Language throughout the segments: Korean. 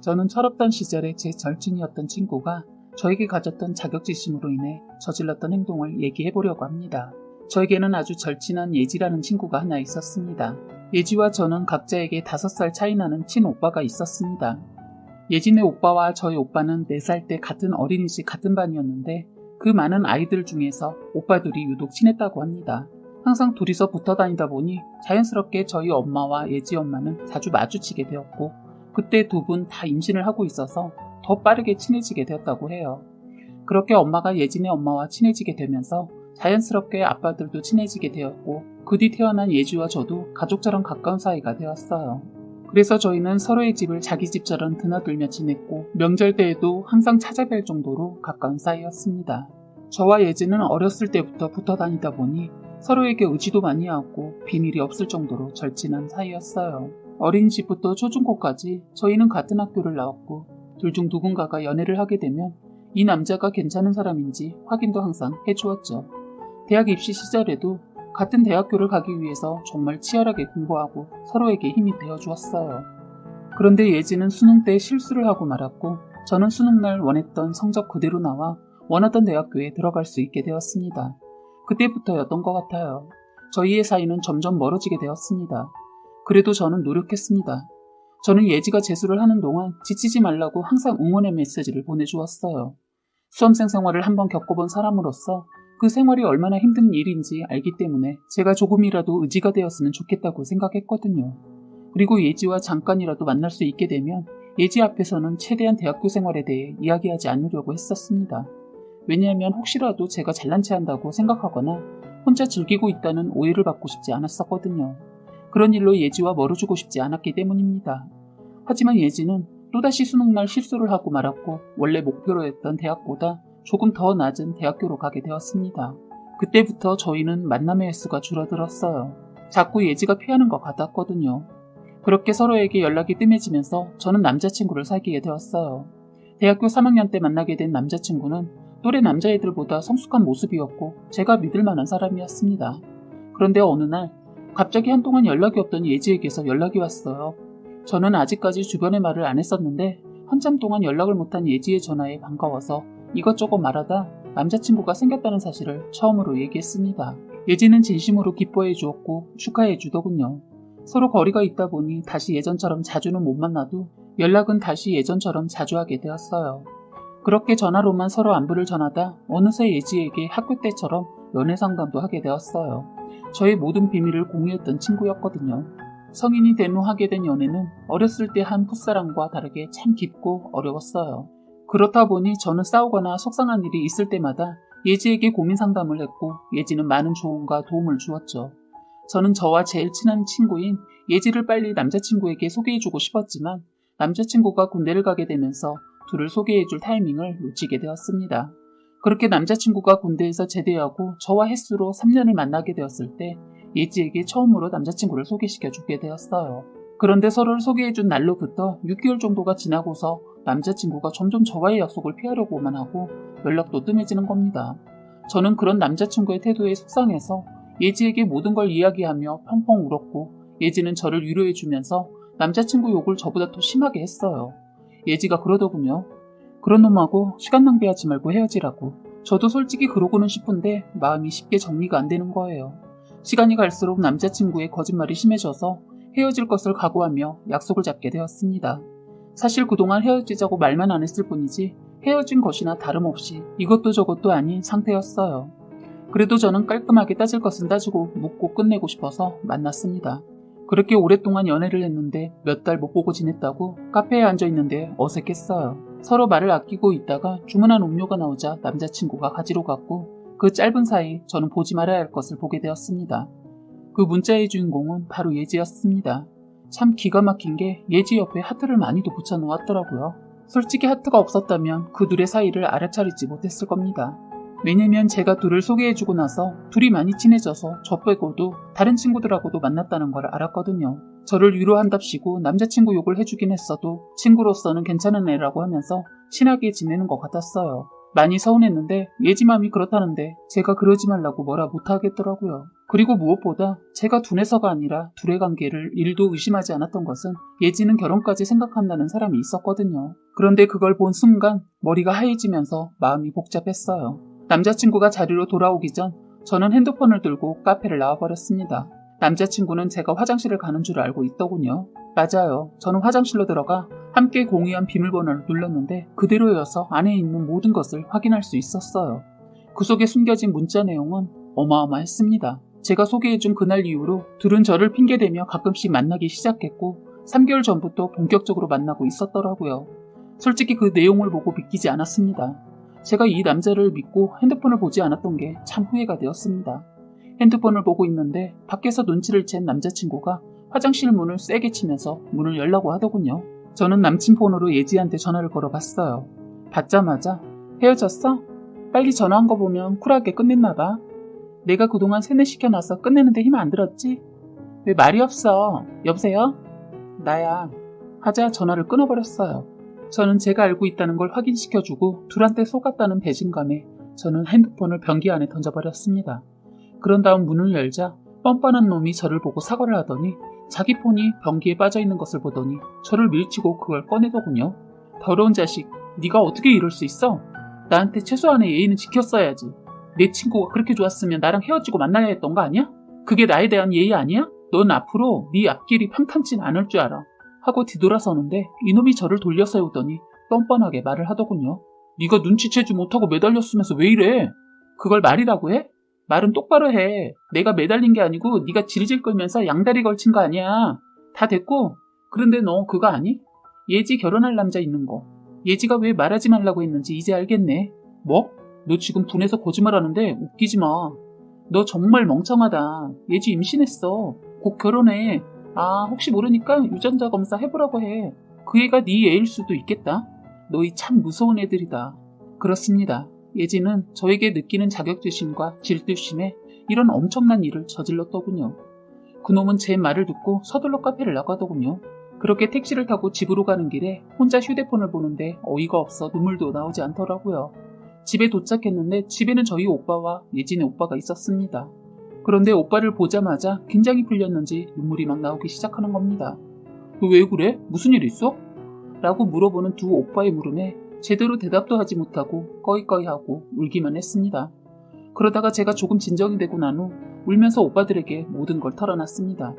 저는 철없던 시절에 제 절친이었던 친구가 저에게 가졌던 자격지심으로 인해 저질렀던 행동을 얘기해보려고 합니다. 저에게는 아주 절친한 예지라는 친구가 하나 있었습니다. 예지와 저는 각자에게 5살 차이 나는 친오빠가 있었습니다. 예진의 오빠와 저희 오빠는 4살 때 같은 어린이집 같은 반이었는데 그 많은 아이들 중에서 오빠들이 유독 친했다고 합니다. 항상 둘이서 붙어 다니다 보니 자연스럽게 저희 엄마와 예지 엄마는 자주 마주치게 되었고 그때 두 분 다 임신을 하고 있어서 더 빠르게 친해지게 되었다고 해요. 그렇게 엄마가 예진의 엄마와 친해지게 되면서 자연스럽게 아빠들도 친해지게 되었고 그 뒤 태어난 예지와 저도 가족처럼 가까운 사이가 되었어요. 그래서 저희는 서로의 집을 자기 집처럼 드나들며 지냈고 명절 때에도 항상 찾아뵐 정도로 가까운 사이였습니다. 저와 예지는 어렸을 때부터 붙어 다니다 보니 서로에게 의지도 많이 하고 비밀이 없을 정도로 절친한 사이였어요. 어린이집부터 초중고까지 저희는 같은 학교를 나왔고 둘 중 누군가가 연애를 하게 되면 이 남자가 괜찮은 사람인지 확인도 항상 해주었죠. 대학 입시 시절에도 같은 대학교를 가기 위해서 정말 치열하게 공부하고 서로에게 힘이 되어주었어요. 그런데 예지는 수능 때 실수를 하고 말았고 저는 수능날 원했던 성적 그대로 나와 원하던 대학교에 들어갈 수 있게 되었습니다. 그때부터였던 것 같아요. 저희의 사이는 점점 멀어지게 되었습니다. 그래도 저는 노력했습니다. 저는 예지가 재수를 하는 동안 지치지 말라고 항상 응원의 메시지를 보내주었어요. 수험생 생활을 한번 겪어본 사람으로서 그 생활이 얼마나 힘든 일인지 알기 때문에 제가 조금이라도 의지가 되었으면 좋겠다고 생각했거든요. 그리고 예지와 잠깐이라도 만날 수 있게 되면 예지 앞에서는 최대한 대학교 생활에 대해 이야기하지 않으려고 했었습니다. 왜냐하면 혹시라도 제가 잘난 체 한다고 생각하거나 혼자 즐기고 있다는 오해를 받고 싶지 않았었거든요. 그런 일로 예지와 멀어지고 싶지 않았기 때문입니다. 하지만 예지는 또다시 수능날 실수를 하고 말았고 원래 목표로 했던 대학보다 조금 더 낮은 대학교로 가게 되었습니다. 그때부터 저희는 만남의 횟수가 줄어들었어요. 자꾸 예지가 피하는 것 같았거든요. 그렇게 서로에게 연락이 뜸해지면서 저는 남자친구를 사귀게 되었어요. 대학교 3학년 때 만나게 된 남자친구는 또래 남자애들보다 성숙한 모습이었고 제가 믿을 만한 사람이었습니다. 그런데 어느 날 갑자기 한동안 연락이 없던 예지에게서 연락이 왔어요. 저는 아직까지 주변에 말을 안 했었는데 한참 동안 연락을 못한 예지의 전화에 반가워서 이것저것 말하다 남자친구가 생겼다는 사실을 처음으로 얘기했습니다. 예지는 진심으로 기뻐해 주었고 축하해 주더군요. 서로 거리가 있다 보니 다시 예전처럼 자주는 못 만나도 연락은 다시 예전처럼 자주 하게 되었어요. 그렇게 전화로만 서로 안부를 전하다 어느새 예지에게 학교 때처럼 연애 상담도 하게 되었어요. 저의 모든 비밀을 공유했던 친구였거든요. 성인이 된 후 하게 된 연애는 어렸을 때 한 풋사랑과 다르게 참 깊고 어려웠어요. 그렇다 보니 저는 싸우거나 속상한 일이 있을 때마다 예지에게 고민 상담을 했고 예지는 많은 조언과 도움을 주었죠. 저는 저와 제일 친한 친구인 예지를 빨리 남자친구에게 소개해주고 싶었지만 남자친구가 군대를 가게 되면서 둘을 소개해줄 타이밍을 놓치게 되었습니다. 그렇게 남자친구가 군대에서 제대하고 저와 햇수로 3년을 만나게 되었을 때 예지에게 처음으로 남자친구를 소개시켜주게 되었어요. 그런데 서로를 소개해준 날로부터 6개월 정도가 지나고서 남자친구가 점점 저와의 약속을 피하려고만 하고 연락도 뜸해지는 겁니다. 저는 그런 남자친구의 태도에 속상해서 예지에게 모든 걸 이야기하며 펑펑 울었고 예지는 저를 위로해주면서 남자친구 욕을 저보다 더 심하게 했어요. 예지가 그러더군요. 그런 놈하고 시간 낭비하지 말고 헤어지라고. 저도 솔직히 그러고는 싶은데 마음이 쉽게 정리가 안 되는 거예요. 시간이 갈수록 남자친구의 거짓말이 심해져서 헤어질 것을 각오하며 약속을 잡게 되었습니다. 사실 그동안 헤어지자고 말만 안 했을 뿐이지 헤어진 것이나 다름없이 이것도 저것도 아닌 상태였어요. 그래도 저는 깔끔하게 따질 것은 따지고 묻고 끝내고 싶어서 만났습니다. 그렇게 오랫동안 연애를 했는데 몇 달 못 보고 지냈다고 카페에 앉아있는데 어색했어요. 서로 말을 아끼고 있다가 주문한 음료가 나오자 남자친구가 가지러 갔고 그 짧은 사이 저는 보지 말아야 할 것을 보게 되었습니다. 그 문자의 주인공은 바로 예지였습니다. 참 기가 막힌 게 예지 옆에 하트를 많이도 붙여놓았더라고요. 솔직히 하트가 없었다면 그 둘의 사이를 알아차리지 못했을 겁니다. 왜냐면 제가 둘을 소개해주고 나서 둘이 많이 친해져서 저 빼고도 다른 친구들하고도 만났다는 걸 알았거든요. 저를 위로한답시고 남자친구 욕을 해주긴 했어도 친구로서는 괜찮은 애라고 하면서 친하게 지내는 것 같았어요. 많이 서운했는데 예지 맘이 그렇다는데 제가 그러지 말라고 뭐라 못하겠더라고요. 그리고 무엇보다 제가 둔해서가 아니라 둘의 관계를 1도 의심하지 않았던 것은 예지는 결혼까지 생각한다는 사람이 있었거든요. 그런데 그걸 본 순간 머리가 하얘지면서 마음이 복잡했어요. 남자친구가 자리로 돌아오기 전 저는 핸드폰을 들고 카페를 나와버렸습니다. 남자친구는 제가 화장실을 가는 줄 알고 있더군요. 맞아요. 저는 화장실로 들어가 함께 공유한 비밀번호를 눌렀는데 그대로여서 안에 있는 모든 것을 확인할 수 있었어요. 그 속에 숨겨진 문자 내용은 어마어마했습니다. 제가 소개해준 그날 이후로 둘은 저를 핑계대며 가끔씩 만나기 시작했고 3개월 전부터 본격적으로 만나고 있었더라고요. 솔직히 그 내용을 보고 믿기지 않았습니다. 제가 이 남자를 믿고 핸드폰을 보지 않았던 게 참 후회가 되었습니다. 핸드폰을 보고 있는데 밖에서 눈치를 챈 남자친구가 화장실 문을 세게 치면서 문을 열라고 하더군요. 저는 남친 폰으로 예지한테 전화를 걸어봤어요. 받자마자 헤어졌어? 빨리 전화한 거 보면 쿨하게 끝냈나 봐. 내가 그동안 세뇌시켜놔서 끝내는데 힘 안 들었지? 왜 말이 없어? 여보세요? 나야. 하자 전화를 끊어버렸어요. 저는 제가 알고 있다는 걸 확인시켜주고 둘한테 속았다는 배신감에 저는 핸드폰을 변기 안에 던져버렸습니다. 그런 다음 문을 열자 뻔뻔한 놈이 저를 보고 사과를 하더니 자기 폰이 변기에 빠져있는 것을 보더니 저를 밀치고 그걸 꺼내더군요. 더러운 자식, 네가 어떻게 이럴 수 있어? 나한테 최소한의 예의는 지켰어야지. 내 친구가 그렇게 좋았으면 나랑 헤어지고 만나야 했던 거 아니야? 그게 나에 대한 예의 아니야? 넌 앞으로 네 앞길이 평탄치 않을 줄 알아. 하고 뒤돌아서는데 이놈이 저를 돌려 세우더니 뻔뻔하게 말을 하더군요. 네가 눈치채지 못하고 매달렸으면서 왜 이래? 그걸 말이라고 해? 말은 똑바로 해. 내가 매달린 게 아니고 네가 질질 끌면서 양다리 걸친 거 아니야. 다 됐고. 그런데 너 그거 아니? 예지 결혼할 남자 있는 거. 예지가 왜 말하지 말라고 했는지 이제 알겠네. 뭐? 너 지금 분해서 거짓말하는데 웃기지 마. 너 정말 멍청하다. 예지 임신했어. 곧 결혼해. 아, 혹시 모르니까 유전자 검사 해보라고 해. 그 애가 네 애일 수도 있겠다. 너희 참 무서운 애들이다. 그렇습니다. 예지는 저에게 느끼는 자격지심과 질투심에 이런 엄청난 일을 저질렀더군요. 그놈은 제 말을 듣고 서둘러 카페를 나가더군요. 그렇게 택시를 타고 집으로 가는 길에 혼자 휴대폰을 보는데 어이가 없어 눈물도 나오지 않더라고요. 집에 도착했는데 집에는 저희 오빠와 예진의 오빠가 있었습니다. 그런데 오빠를 보자마자 긴장이 풀렸는지 눈물이 막 나오기 시작하는 겁니다. 너 왜 그래? 무슨 일 있어? 라고 물어보는 두 오빠의 물음에 제대로 대답도 하지 못하고 꺼이꺼이하고 울기만 했습니다. 그러다가 제가 조금 진정이 되고 난 후 울면서 오빠들에게 모든 걸 털어놨습니다.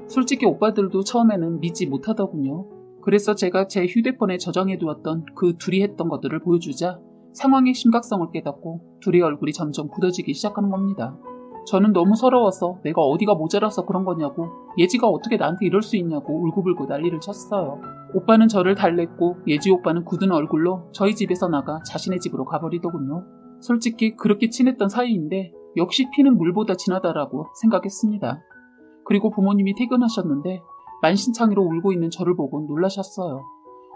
솔직히 오빠들도 처음에는 믿지 못하더군요. 그래서 제가 제 휴대폰에 저장해두었던 그 둘이 했던 것들을 보여주자 상황의 심각성을 깨닫고 둘의 얼굴이 점점 굳어지기 시작하는 겁니다. 저는 너무 서러워서 내가 어디가 모자라서 그런 거냐고 예지가 어떻게 나한테 이럴 수 있냐고 울고불고 난리를 쳤어요. 오빠는 저를 달랬고 예지 오빠는 굳은 얼굴로 저희 집에서 나가 자신의 집으로 가버리더군요. 솔직히 그렇게 친했던 사이인데 역시 피는 물보다 진하다라고 생각했습니다. 그리고 부모님이 퇴근하셨는데 만신창이로 울고 있는 저를 보고 놀라셨어요.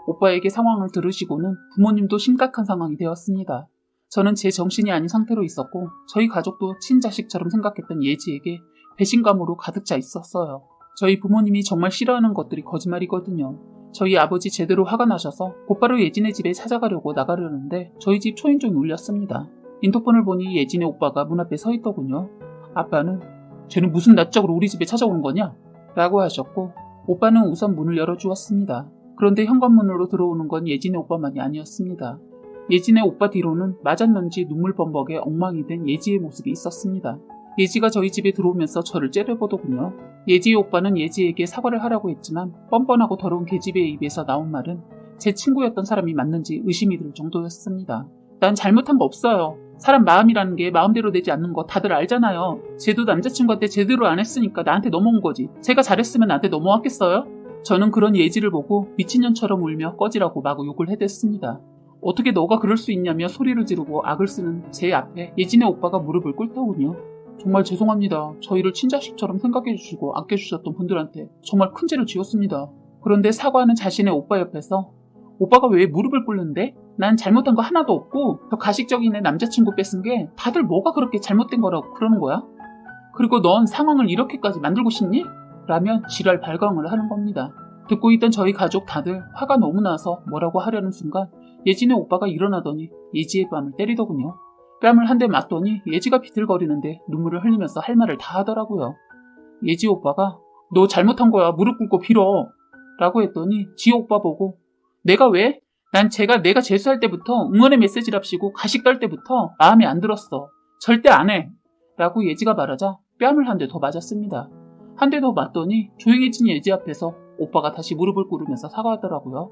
오빠에게 상황을 들으시고는 부모님도 심각한 상황이 되었습니다. 저는 제 정신이 아닌 상태로 있었고 저희 가족도 친자식처럼 생각했던 예지에게 배신감으로 가득 차 있었어요. 저희 부모님이 정말 싫어하는 것들이 거짓말이거든요. 저희 아버지 제대로 화가 나셔서 곧바로 예진의 집에 찾아가려고 나가려는데 저희 집 초인종이 울렸습니다. 인터폰을 보니 예진의 오빠가 문 앞에 서 있더군요. 아빠는 쟤는 무슨 낯짝으로 우리 집에 찾아오는 거냐? 라고 하셨고 오빠는 우선 문을 열어주었습니다. 그런데 현관문으로 들어오는 건 예진의 오빠만이 아니었습니다. 예진의 오빠 뒤로는 맞았는지 눈물 범벅에 엉망이 된 예지의 모습이 있었습니다. 예지가 저희 집에 들어오면서 저를 째려보더군요. 예지의 오빠는 예지에게 사과를 하라고 했지만 뻔뻔하고 더러운 계집애의 입에서 나온 말은 제 친구였던 사람이 맞는지 의심이 들 정도였습니다. 난 잘못한 거 없어요. 사람 마음이라는 게 마음대로 되지 않는 거 다들 알잖아요. 쟤도 남자친구한테 제대로 안 했으니까 나한테 넘어온 거지. 제가 잘했으면 나한테 넘어왔겠어요? 저는 그런 예지를 보고 미친년처럼 울며 꺼지라고 마구 욕을 해댔습니다. 어떻게 너가 그럴 수 있냐며 소리를 지르고 악을 쓰는 제 앞에 예진의 오빠가 무릎을 꿇더군요. 정말 죄송합니다. 저희를 친자식처럼 생각해주시고 아껴주셨던 분들한테 정말 큰 죄를 지었습니다. 그런데 사과하는 자신의 오빠 옆에서 오빠가 왜 무릎을 꿇는데? 난 잘못한 거 하나도 없고 저 가식적인 애 남자친구 뺏은 게 다들 뭐가 그렇게 잘못된 거라고 그러는 거야? 그리고 넌 상황을 이렇게까지 만들고 싶니? 라며 지랄 발광을 하는 겁니다. 듣고 있던 저희 가족 다들 화가 너무 나서 뭐라고 하려는 순간 예진의 오빠가 일어나더니 예지의 뺨을 때리더군요. 뺨을 한 대 맞더니 예지가 비틀거리는데 눈물을 흘리면서 할 말을 다 하더라고요. 예지 오빠가 너 잘못한 거야. 무릎 꿇고 빌어. 라고 했더니 지 오빠 보고 내가 왜? 난 내가 재수할 때부터 응원의 메시지랍시고 가식 떨 때부터 마음에 안 들었어. 절대 안 해. 라고 예지가 말하자 뺨을 한 대 더 맞았습니다. 한 대 더 맞더니 조용해진 예지 앞에서 오빠가 다시 무릎을 꿇으면서 사과하더라고요.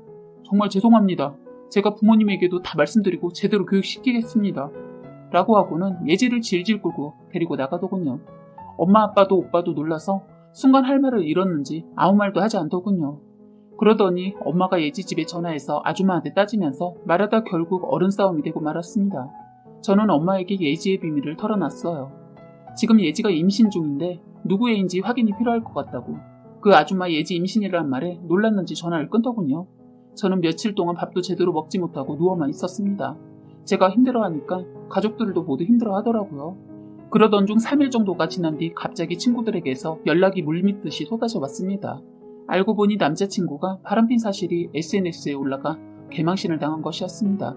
정말 죄송합니다. 제가 부모님에게도 다 말씀드리고 제대로 교육시키겠습니다. 라고 하고는 예지를 질질 끌고 데리고 나가더군요. 엄마 아빠도 오빠도 놀라서 순간 할 말을 잃었는지 아무 말도 하지 않더군요. 그러더니 엄마가 예지 집에 전화해서 아줌마한테 따지면서 말하다 결국 어른 싸움이 되고 말았습니다. 저는 엄마에게 예지의 비밀을 털어놨어요. 지금 예지가 임신 중인데 누구 애인지 확인이 필요할 것 같다고. 그 아줌마 예지 임신이라는 말에 놀랐는지 전화를 끊더군요. 저는 며칠 동안 밥도 제대로 먹지 못하고 누워만 있었습니다. 제가 힘들어하니까 가족들도 모두 힘들어하더라고요. 그러던 중 3일 정도가 지난 뒤 갑자기 친구들에게서 연락이 물밀듯이 쏟아져 왔습니다. 알고 보니 남자친구가 바람핀 사실이 SNS에 올라가 개망신을 당한 것이었습니다.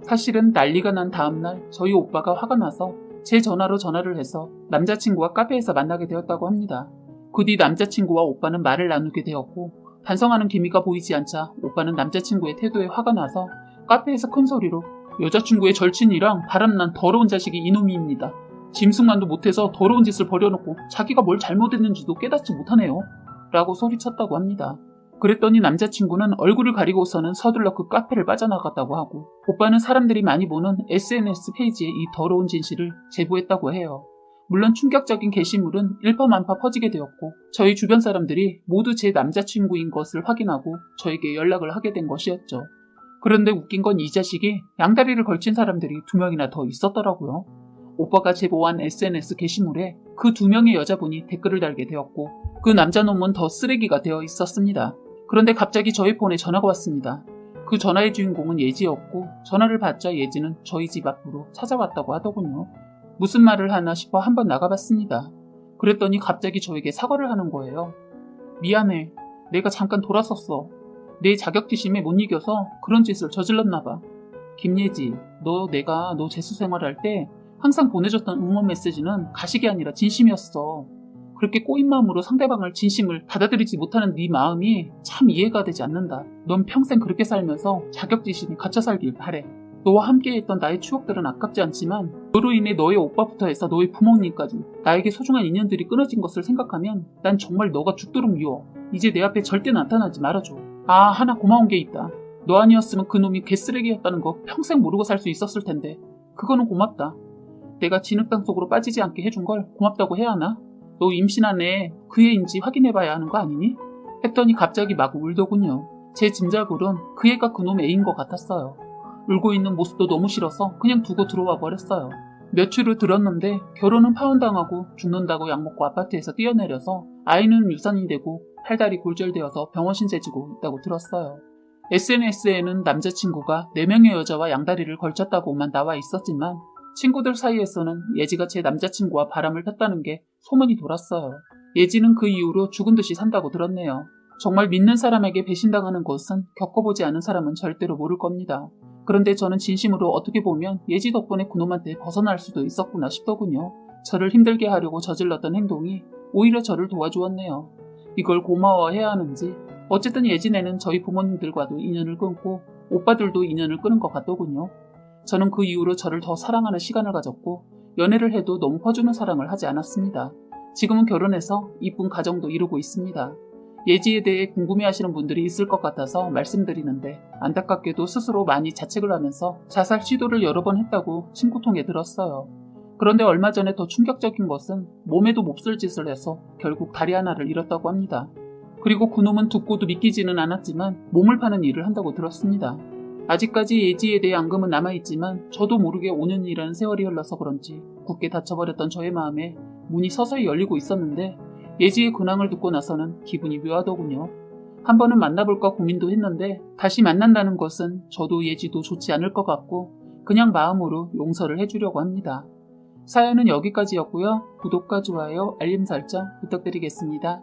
사실은 난리가 난 다음날 저희 오빠가 화가 나서 제 전화로 전화를 해서 남자친구와 카페에서 만나게 되었다고 합니다. 그 뒤 남자친구와 오빠는 말을 나누게 되었고 반성하는 기미가 보이지 않자 오빠는 남자친구의 태도에 화가 나서 카페에서 큰 소리로 여자친구의 절친이랑 바람난 더러운 자식이 이놈이입니다. 짐승만도 못해서 더러운 짓을 벌여놓고 자기가 뭘 잘못했는지도 깨닫지 못하네요. 라고 소리쳤다고 합니다. 그랬더니 남자친구는 얼굴을 가리고서는 서둘러 그 카페를 빠져나갔다고 하고 오빠는 사람들이 많이 보는 SNS 페이지에 이 더러운 진실을 제보했다고 해요. 물론 충격적인 게시물은 일파만파 퍼지게 되었고 저희 주변 사람들이 모두 제 남자친구인 것을 확인하고 저에게 연락을 하게 된 것이었죠. 그런데 웃긴 건 이 자식이 양다리를 걸친 사람들이 2명이나 더 있었더라고요. 오빠가 제보한 SNS 게시물에 그 2명의 여자분이 댓글을 달게 되었고 그 남자놈은 더 쓰레기가 되어 있었습니다. 그런데 갑자기 저희 폰에 전화가 왔습니다. 그 전화의 주인공은 예지였고 전화를 받자 예지는 저희 집 앞으로 찾아왔다고 하더군요. 무슨 말을 하나 싶어 한번 나가봤습니다. 그랬더니 갑자기 저에게 사과를 하는 거예요. 미안해. 내가 잠깐 돌았었어. 내 자격지심에 못 이겨서 그런 짓을 저질렀나 봐. 김예지, 내가 너 재수 생활할 때 항상 보내줬던 응원 메시지는 가식이 아니라 진심이었어. 그렇게 꼬인 마음으로 상대방을 진심을 받아들이지 못하는 네 마음이 참 이해가 되지 않는다. 넌 평생 그렇게 살면서 자격지심에 갇혀 살길 바래. 너와 함께했던 나의 추억들은 아깝지 않지만 너로 인해 너의 오빠부터 해서 너의 부모님까지 나에게 소중한 인연들이 끊어진 것을 생각하면 난 정말 너가 죽도록 미워. 이제 내 앞에 절대 나타나지 말아줘. 아, 하나 고마운 게 있다. 너 아니었으면 그놈이 개쓰레기였다는 거 평생 모르고 살 수 있었을 텐데 그거는 고맙다. 내가 진흙탕 속으로 빠지지 않게 해준 걸 고맙다고 해야 하나? 너 임신한 애 그 애인지 확인해봐야 하는 거 아니니? 했더니 갑자기 막 울더군요. 제 짐작으론 그 애가 그놈 애인 것 같았어요. 울고 있는 모습도 너무 싫어서 그냥 두고 들어와 버렸어요. 며칠 후 들었는데 결혼은 파혼당하고 죽는다고 약먹고 아파트에서 뛰어내려서 아이는 유산이 되고 팔다리 골절되어서 병원신 재지고 있다고 들었어요. SNS에는 남자친구가 4명의 여자와 양다리를 걸쳤다고만 나와 있었지만 친구들 사이에서는 예지가 제 남자친구와 바람을 폈다는 게 소문이 돌았어요. 예지는 그 이후로 죽은 듯이 산다고 들었네요. 정말 믿는 사람에게 배신당하는 것은 겪어보지 않은 사람은 절대로 모를 겁니다. 그런데 저는 진심으로 어떻게 보면 예지 덕분에 그놈한테 벗어날 수도 있었구나 싶더군요. 저를 힘들게 하려고 저질렀던 행동이 오히려 저를 도와주었네요. 이걸 고마워해야 하는지 어쨌든 예진애는 저희 부모님들과도 인연을 끊고 오빠들도 인연을 끊은 것 같더군요. 저는 그 이후로 저를 더 사랑하는 시간을 가졌고 연애를 해도 너무 퍼주는 사랑을 하지 않았습니다. 지금은 결혼해서 이쁜 가정도 이루고 있습니다. 예지에 대해 궁금해하시는 분들이 있을 것 같아서 말씀드리는데 안타깝게도 스스로 많이 자책을 하면서 자살 시도를 여러 번 했다고 친구통에 들었어요. 그런데 얼마 전에 더 충격적인 것은 몸에도 몹쓸 짓을 해서 결국 다리 하나를 잃었다고 합니다. 그리고 그놈은 듣고도 믿기지는 않았지만 몸을 파는 일을 한다고 들었습니다. 아직까지 예지에 대해 앙금은 남아있지만 저도 모르게 5년이라는 세월이 흘러서 그런지 굳게 닫혀버렸던 저의 마음에 문이 서서히 열리고 있었는데 예지의 근황을 듣고 나서는 기분이 묘하더군요. 한 번은 만나볼까 고민도 했는데 다시 만난다는 것은 저도 예지도 좋지 않을 것 같고 그냥 마음으로 용서를 해주려고 합니다. 사연은 여기까지였고요. 구독과 좋아요, 알림 설정 부탁드리겠습니다.